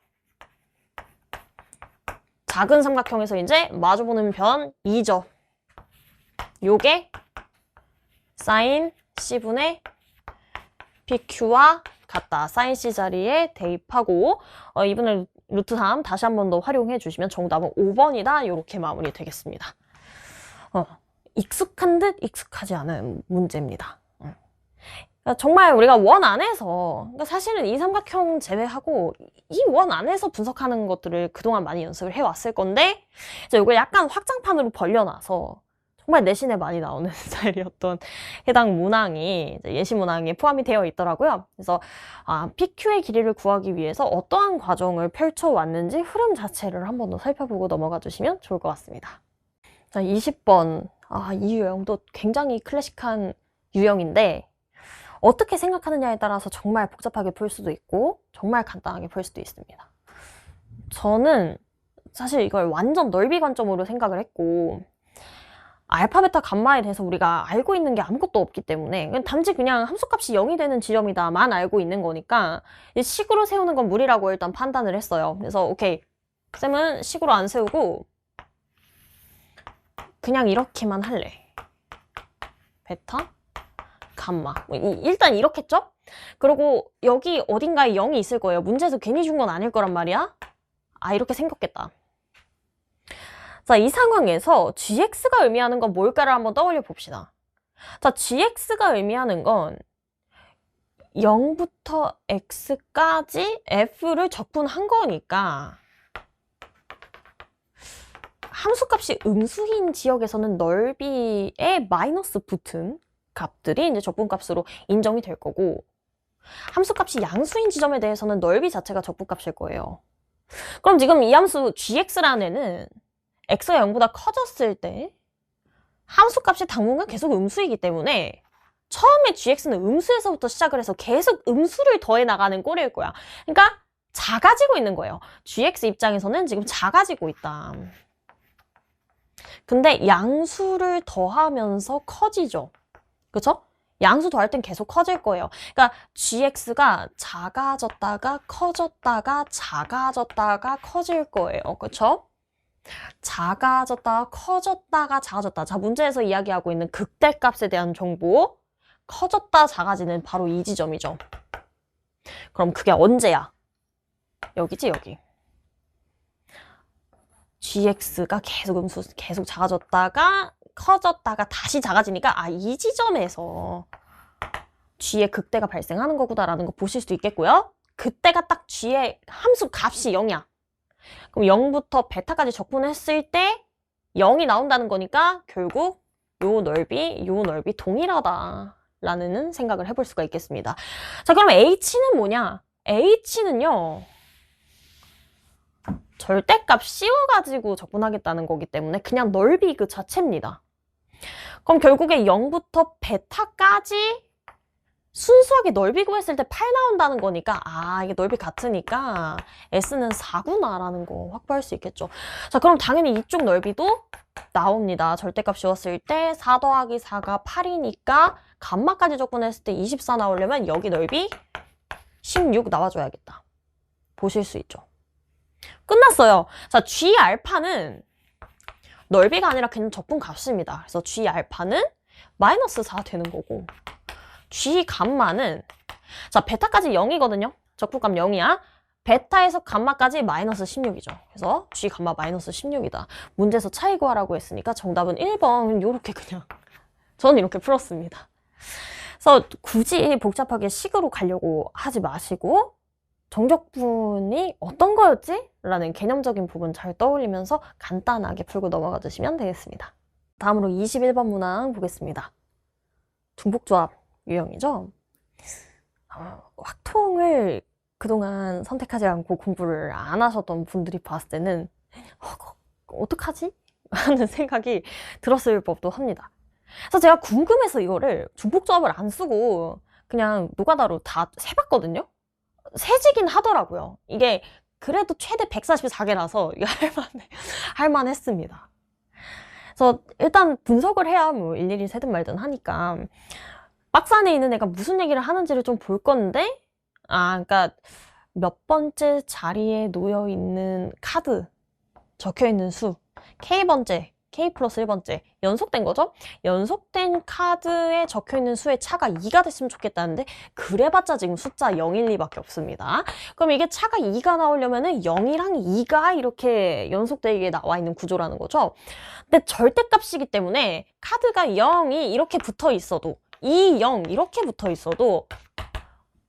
작은 삼각형에서 이제 마주보는 변 2죠. 요게 사인 C분의 PQ와 같다. 사인 C 자리에 대입하고 2분의 루트 3 다시 한 번 더 활용해 주시면 정답은 5번이다. 이렇게 마무리 되겠습니다. 익숙한 듯 익숙하지 않은 문제입니다. 그러니까 정말 우리가 원 안에서 그러니까 사실은 이 삼각형 제외하고 이 원 안에서 분석하는 것들을 그동안 많이 연습을 해왔을 건데 이제 이걸 약간 확장판으로 벌려놔서 정말 내신에 많이 나오는 스타일이었던 해당 문항이 이제 예시 문항에 포함이 되어 있더라고요. 그래서 PQ의 길이를 구하기 위해서 어떠한 과정을 펼쳐왔는지 흐름 자체를 한 번 더 살펴보고 넘어가 주시면 좋을 것 같습니다. 자, 20번. 이 유형도 굉장히 클래식한 유형인데 어떻게 생각하느냐에 따라서 정말 복잡하게 풀 수도 있고 정말 간단하게 풀 수도 있습니다. 저는 사실 이걸 완전 넓이 관점으로 생각을 했고, 알파, 베타, 감마에 대해서 우리가 알고 있는 게 아무것도 없기 때문에 단지 그냥 함수값이 0이 되는 지점이다만 알고 있는 거니까 식으로 세우는 건 무리라고 일단 판단을 했어요. 그래서 오케이, 쌤은 식으로 안 세우고 그냥 이렇게만 할래. 베타, 감마. 일단 이렇게 했죠? 그리고 여기 어딘가에 0이 있을 거예요. 문제에서 괜히 준 건 아닐 거란 말이야. 아, 이렇게 생겼겠다. 자, 이 상황에서 gx가 의미하는 건 뭘까를 한번 떠올려 봅시다. 자, gx가 의미하는 건 0부터 x까지 f를 적분한 거니까 함수값이 음수인 지역에서는 넓이에 마이너스 붙은 값들이 이제 적분값으로 인정이 될 거고, 함수값이 양수인 지점에 대해서는 넓이 자체가 적분값일 거예요. 그럼 지금 이 함수 gx라는 애는 x가 0보다 커졌을 때 함수값이 당분간 계속 음수이기 때문에 처음에 gx는 음수에서부터 시작을 해서 계속 음수를 더해 나가는 꼴일 거야. 그러니까 작아지고 있는 거예요. gx 입장에서는 지금 작아지고 있다. 근데 양수를 더하면서 커지죠. 그쵸? 양수 더할 땐 계속 커질 거예요. 그러니까 gx가 작아졌다가 커졌다가 작아졌다가 커질 거예요. 그쵸? 작아졌다가 커졌다가 작아졌다. 자, 문제에서 이야기하고 있는 극대값에 대한 정보. 커졌다 작아지는 바로 이 지점이죠. 그럼 그게 언제야? 여기지, 여기. gx가 계속 음수, 계속 작아졌다가 커졌다가 다시 작아지니까 아, 이 지점에서 g의 극대가 발생하는 거구나라는 거 보실 수 있겠고요. 그때가 딱 g의 함수 값이 0이야. 그럼 0부터 베타까지 적분했을 때 0이 나온다는 거니까 결국 요 넓이 동일하다라는 생각을 해볼 수가 있겠습니다. 자, 그럼 h는 뭐냐? h는요, 절대값 씌워가지고 적분하겠다는 거기 때문에 그냥 넓이 그 자체입니다. 그럼 결국에 0부터 베타까지 순수하게 넓이 구했을 때 8 나온다는 거니까 아, 이게 넓이 같으니까 S는 4구나 라는 거 확보할 수 있겠죠. 자, 그럼 당연히 이쪽 넓이도 나옵니다. 절대값 씌웠을 때 4 더하기 4가 8이니까 감마까지 적분했을 때 24 나오려면 여기 넓이 16 나와줘야겠다. 보실 수 있죠. 끝났어요. 자, g 알파는 넓이가 아니라 그냥 적분 값입니다. 그래서 g 알파는 마이너스 4 되는 거고, g 감마는, 자, 베타까지 0이거든요. 적분값 0이야. 베타에서 감마까지 마이너스 16이죠. 그래서 g 감마 마이너스 16이다. 문제에서 차이 구하라고 했으니까 정답은 1번. 요렇게 그냥 저는 이렇게 풀었습니다. 그래서 굳이 복잡하게 식으로 가려고 하지 마시고 정적분이 어떤 거였지? 라는 개념적인 부분 잘 떠올리면서 간단하게 풀고 넘어가 주시면 되겠습니다. 다음으로 21번 문항 보겠습니다. 중복조합 유형이죠. 확통을 그동안 선택하지 않고 공부를 안 하셨던 분들이 봤을 때는 어떡하지? 하는 생각이 들었을 법도 합니다. 그래서 제가 궁금해서 이거를 중복조합을 안 쓰고 그냥 노가다로 다 세봤거든요. 세지긴 하더라고요. 이게 그래도 최대 144개라서 이게 할만했습니다. 그래서 일단 분석을 해야 뭐 일일이 세든 말든 하니까 박스 안에 있는 애가 무슨 얘기를 하는지를 좀 볼 건데, 그러니까 몇 번째 자리에 놓여 있는 카드, 적혀 있는 수, K번째, K 플러스 1번째, 연속된 거죠? 연속된 카드에 적혀 있는 수의 차가 2가 됐으면 좋겠다는데, 그래봤자 지금 숫자 0, 1, 2밖에 없습니다. 그럼 이게 차가 2가 나오려면은 0이랑 2가 이렇게 연속되게 나와 있는 구조라는 거죠. 근데 절대값이기 때문에 카드가 0이 이렇게 붙어 있어도, 2, 0 이렇게 붙어 있어도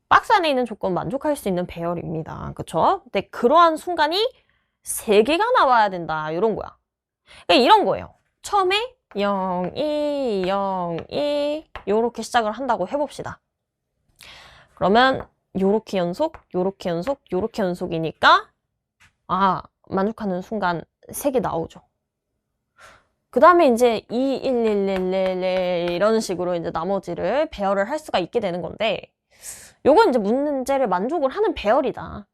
박스 안에 있는 조건 만족할 수 있는 배열입니다. 그쵸? 근데 그러한 순간이 3개가 나와야 된다. 이런 거야. 그러니까 이런 거예요. 처음에 0, 2, 0, 2 요렇게 시작을 한다고 해봅시다. 그러면 요렇게 연속, 요렇게 연속, 요렇게 연속이니까 만족하는 순간 3개 나오죠. 그 다음에 이제 2, 1, 1, 1, 1, 1 이런 식으로 이제 나머지를 배열을 할 수가 있게 되는 건데, 요건 이제 문제를 만족을 하는 배열이다.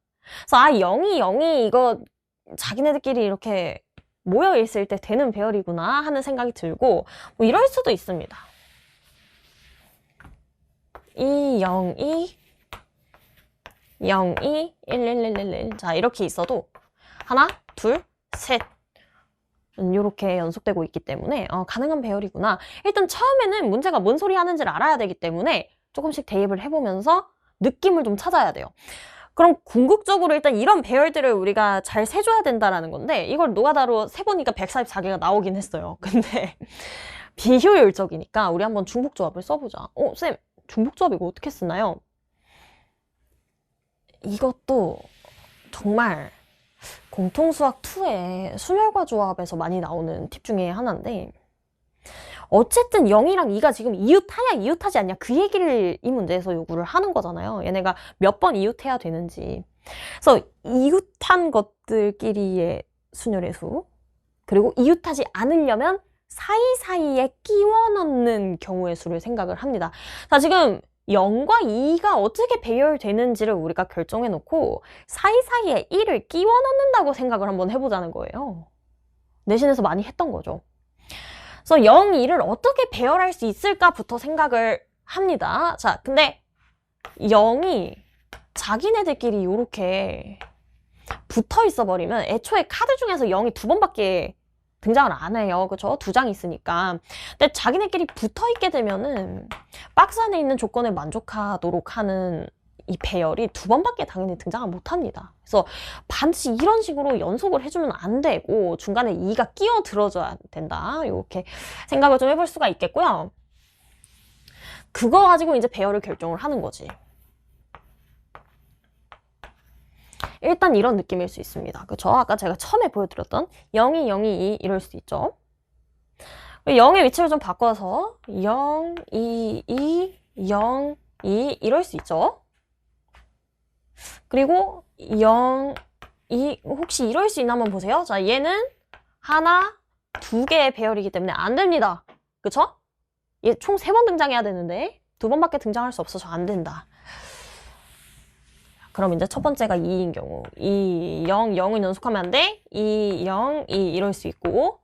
그래서 0이 0이 이거 자기네들끼리 이렇게 모여 있을 때 되는 배열이구나 하는 생각이 들고, 뭐 이럴 수도 있습니다. 2, 0, 2, 0, 2, 1, 1, 1, 1, 1. 자, 이렇게 있어도 하나, 둘, 셋. 이렇게 연속되고 있기 때문에 가능한 배열이구나. 일단 처음에는 문제가 뭔 소리 하는지를 알아야 되기 때문에 조금씩 대입을 해보면서 느낌을 좀 찾아야 돼요. 그럼 궁극적으로 일단 이런 배열들을 우리가 잘 세줘야 된다라는 건데, 이걸 노가다로 세보니까 144개가 나오긴 했어요. 근데 비효율적이니까 우리 한번 중복조합을 써보자. 쌤, 중복조합 이거 어떻게 쓰나요? 이것도 정말 공통수학 2의 순열과 조합에서 많이 나오는 팁 중에 하나인데, 어쨌든 0이랑 2가 지금 이웃하냐 이웃하지 않냐 그 얘기를 이 문제에서 요구를 하는 거잖아요. 얘네가 몇 번 이웃해야 되는지. 그래서 이웃한 것들끼리의 순열의 수, 그리고 이웃하지 않으려면 사이사이에 끼워 넣는 경우의 수를 생각을 합니다. 자, 지금 0과 2가 어떻게 배열되는지를 우리가 결정해 놓고 사이사이에 1을 끼워 넣는다고 생각을 한번 해보자는 거예요. 내신에서 많이 했던 거죠. 그래서 0, 2를 어떻게 배열할 수 있을까부터 생각을 합니다. 자, 근데 0이 자기네들끼리 이렇게 붙어 있어 버리면 애초에 카드 중에서 0이 2번밖에 등장을 안 해요. 그쵸? 2장 있으니까. 근데 자기네끼리 붙어 있게 되면은 박스 안에 있는 조건에 만족하도록 하는 이 배열이 2번밖에 당연히 등장을 못 합니다. 그래서 반드시 이런 식으로 연속을 해주면 안 되고 중간에 2가 끼어 들어줘야 된다. 이렇게 생각을 좀 해볼 수가 있겠고요. 그거 가지고 이제 배열을 결정을 하는 거지. 일단 이런 느낌일 수 있습니다. 그쵸? 아까 제가 처음에 보여드렸던 0이 0이 2 이럴 수 있죠. 0의 위치를 좀 바꿔서 0, 2, 2, 0, 2 이럴 수 있죠. 그리고 0, 2 혹시 이럴 수 있나 한번 보세요. 자, 얘는 하나, 2개의 배열이기 때문에 안 됩니다. 그쵸? 얘 총 3번 등장해야 되는데 2번밖에 등장할 수 없어서 안 된다. 그럼 이제 첫 번째가 2인 경우 2, 0, 0을 연속하면 안 돼. 2, 0, 2 이럴 수 있고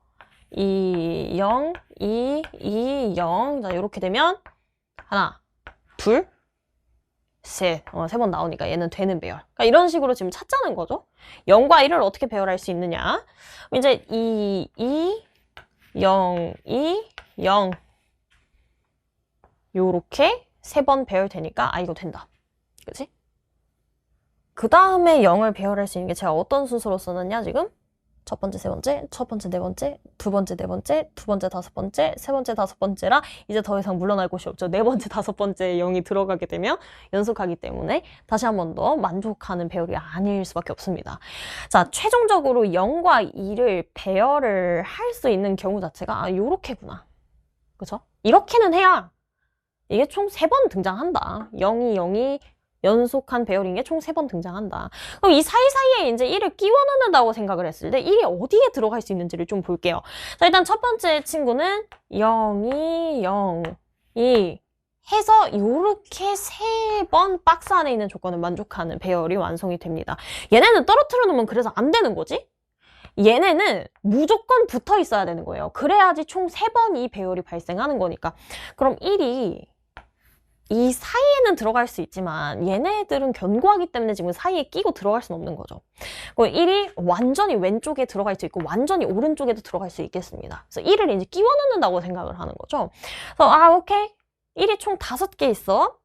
2, 0, 2, 2, 0 자, 이렇게 되면 하나, 둘, 셋. 3번 나오니까 얘는 되는 배열. 그러니까 이런 식으로 지금 찾자는 거죠. 0과 1을 어떻게 배열할 수 있느냐. 이제 2, 2, 0, 2, 0 요렇게 3번 배열되니까 이거 된다. 그치? 그 다음에 0을 배열할 수 있는 게 제가 어떤 순서로 써놨냐 지금? 첫 번째, 세 번째, 첫 번째, 네 번째, 두 번째, 네 번째, 두 번째, 다섯 번째, 세 번째, 다섯 번째라 이제 더 이상 물러날 곳이 없죠. 네 번째, 다섯 번째 0이 들어가게 되면 연속하기 때문에 다시 한 번 더 만족하는 배열이 아닐 수밖에 없습니다. 자, 최종적으로 0과 2를 배열을 할 수 있는 경우 자체가 요렇게구나. 그쵸? 이렇게는 해야 이게 총 3번 등장한다. 0이 0이 연속한 배열인 게 총 3번 등장한다. 그럼 이 사이사이에 이제 1을 끼워 넣는다고 생각을 했을 때 1이 어디에 들어갈 수 있는지를 좀 볼게요. 자, 일단 첫 번째 친구는 0이 0이 해서 이렇게 3번 박스 안에 있는 조건을 만족하는 배열이 완성이 됩니다. 얘네는 떨어뜨려 놓으면 그래서 안 되는 거지? 얘네는 무조건 붙어 있어야 되는 거예요. 그래야지 총 3번 이 배열이 발생하는 거니까. 그럼 1이 이 사이에는 들어갈 수 있지만 얘네들은 견고하기 때문에 지금 사이에 끼고 들어갈 수는 없는 거죠. 그럼 1이 완전히 왼쪽에 들어갈 수 있고 완전히 오른쪽에도 들어갈 수 있겠습니다. 그래서 1을 이제 끼워 넣는다고 생각을 하는 거죠. 그래서 오케이. 1이 총 5개 있어.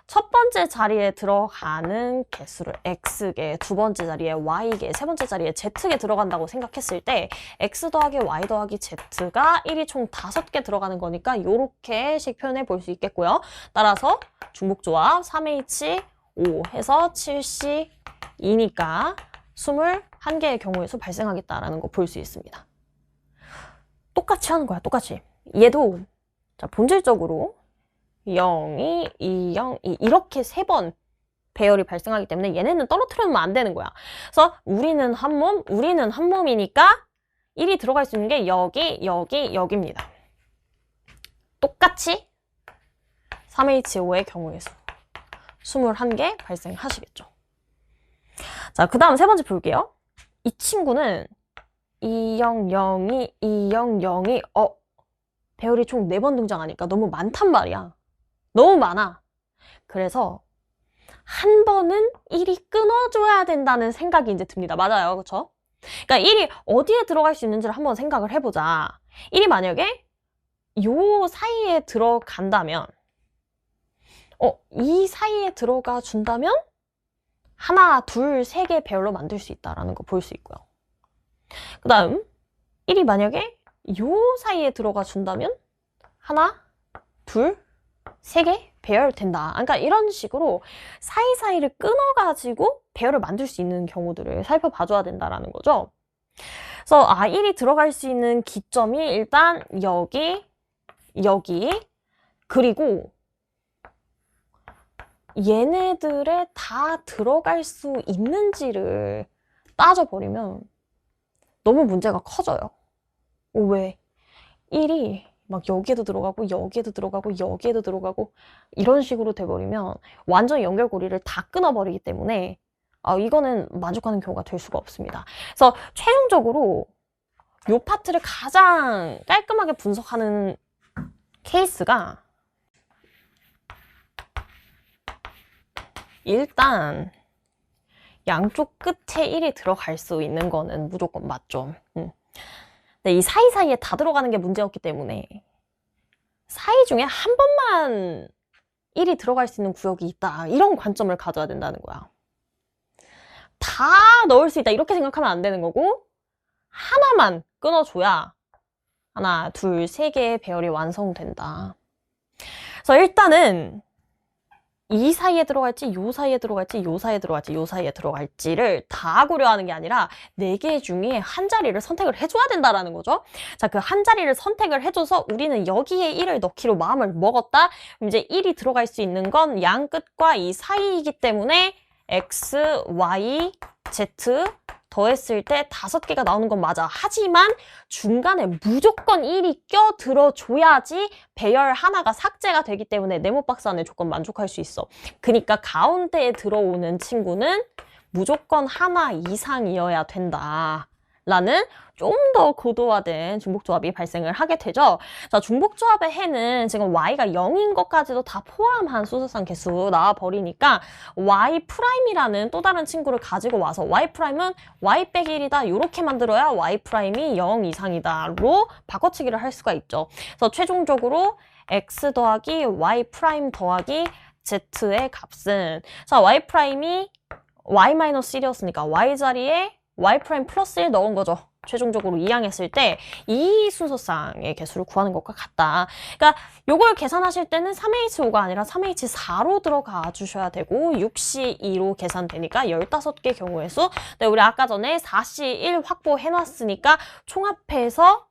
첫 번째 자리에 들어가는 개수를 X개, 두 번째 자리에 Y개, 세 번째 자리에 Z개 들어간다고 생각했을 때 X 더하기 Y 더하기 Z가 1이 총 5개 들어가는 거니까 이렇게씩 표현해 볼 수 있겠고요. 따라서 중복조합 3H5 해서 7C2니까 21개의 경우의 수 발생하겠다라는 거 볼 수 있습니다. 똑같이 하는 거야, 똑같이. 얘도 자, 본질적으로 0이 2, 0, 2 이렇게 3번 배열이 발생하기 때문에 얘네는 떨어뜨리면 안 되는 거야. 그래서 우리는 한 몸이니까 1이 들어갈 수 있는 게 여기, 여기, 여기입니다. 똑같이 3H5의 경우의 수 21개 발생하시겠죠. 자, 그 다음 세 번째 볼게요. 이 친구는 200이 배열이 총 4번 등장하니까 너무 많단 말이야. 너무 많아. 그래서 한 번은 1이 끊어줘야 된다는 생각이 이제 듭니다. 맞아요. 그쵸? 그러니까 1이 어디에 들어갈 수 있는지를 한번 생각을 해보자. 1이 만약에 요 사이에 들어간다면 이 사이에 들어가 준다면 하나, 둘, 세 개 배열로 만들 수 있다라는 거 볼 수 있고요. 그 다음 1이 만약에 요 사이에 들어가 준다면 하나, 둘, 세 개 배열 된다. 그러니까 이런 식으로 사이사이를 끊어가지고 배열을 만들 수 있는 경우들을 살펴봐줘야 된다라는 거죠. 그래서 1이 들어갈 수 있는 기점이 일단 여기, 그리고 얘네들에 다 들어갈 수 있는지를 따져버리면 너무 문제가 커져요. 왜? 1이 막 여기에도 들어가고 여기에도 들어가고 여기에도 들어가고 이런 식으로 돼버리면 완전 연결고리를 다 끊어버리기 때문에 이거는 만족하는 경우가 될 수가 없습니다. 그래서 최종적으로 이 파트를 가장 깔끔하게 분석하는 케이스가 일단 양쪽 끝에 1이 들어갈 수 있는 거는 무조건 맞죠. 근데 이 사이사이에 다 들어가는 게 문제였기 때문에 사이 중에 한 번만 1이 들어갈 수 있는 구역이 있다. 이런 관점을 가져야 된다는 거야. 다 넣을 수 있다. 이렇게 생각하면 안 되는 거고 하나만 끊어줘야 하나, 둘, 세 개의 배열이 완성된다. 그래서 일단은 이 사이에 들어갈지, 요 사이에 들어갈지, 요 사이에 들어갈지, 요 사이에 들어갈지를 다 고려하는 게 아니라 4개 중에 한 자리를 선택을 해줘야 된다라는 거죠. 자, 그 한 자리를 선택을 해줘서 우리는 여기에 1을 넣기로 마음을 먹었다. 그럼 이제 1이 들어갈 수 있는 건 양 끝과 이 사이이기 때문에 X, Y, Z 더했을 때 5개가 나오는 건 맞아. 하지만 중간에 무조건 1이 껴들어줘야지 배열 하나가 삭제가 되기 때문에 네모박스 안에 조건 만족할 수 있어. 그러니까 가운데에 들어오는 친구는 무조건 하나 이상이어야 된다. 라는 좀 더 고도화된 중복조합이 발생을 하게 되죠. 자, 중복조합의 해는 지금 y가 0인 것까지도 다 포함한 수소상 개수 나와버리니까 y'이라는 또 다른 친구를 가지고 와서 y'은 y 빼기 1이다. 이렇게 만들어야 y'이 0 이상이다로 바꿔치기를 할 수가 있죠. 그래서 최종적으로 x 더하기 y 더하기 z의 값은 자, y'이 y-1이었으니까 y 자리에 y' 플러스 1 넣은 거죠. 최종적으로 이항했을 때 이 순서쌍의 개수를 구하는 것과 같다. 그러니까 요걸 계산하실 때는 3H5가 아니라 3H4로 들어가 주셔야 되고 6C2로 계산되니까 15개 경우의 수. 네, 우리 아까 전에 4C1 확보해놨으니까 총합해서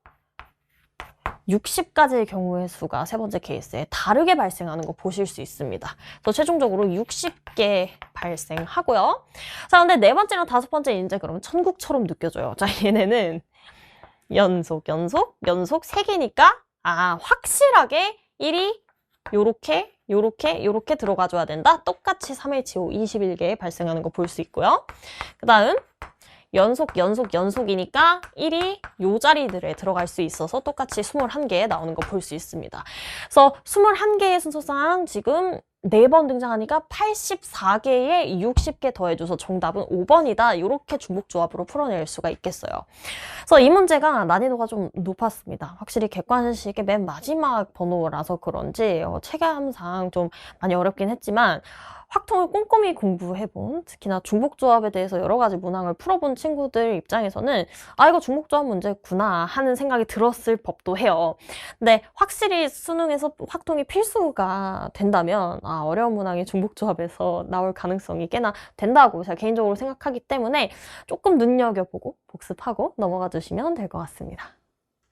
60가지의 경우의 수가 세 번째 케이스에 다르게 발생하는 거 보실 수 있습니다. 그래서 최종적으로 60개 발생하고요. 자, 근데 네 번째랑 다섯 번째 이제 그러면 천국처럼 느껴져요. 자, 얘네는 연속 3개니까 확실하게 1이 요렇게 들어가줘야 된다. 똑같이 3H5 21개 발생하는 거 볼 수 있고요. 그 다음 연속이니까 1이 요 자리들에 들어갈 수 있어서 똑같이 21개 나오는 거 볼 수 있습니다. 그래서 21개의 순서상 지금 4번 등장하니까 84개에 60개 더해줘서 정답은 5번이다. 이렇게 중복조합으로 풀어낼 수가 있겠어요. 그래서 이 문제가 난이도가 좀 높았습니다. 확실히 객관식의 맨 마지막 번호라서 그런지 체감상 좀 많이 어렵긴 했지만 확통을 꼼꼼히 공부해본, 특히나 중복조합에 대해서 여러 가지 문항을 풀어본 친구들 입장에서는 이거 중복조합 문제구나 하는 생각이 들었을 법도 해요. 근데 확실히 수능에서 확통이 필수가 된다면 어려운 문항이 중복조합에서 나올 가능성이 꽤나 된다고 제가 개인적으로 생각하기 때문에 조금 눈여겨보고 복습하고 넘어가 주시면 될 것 같습니다.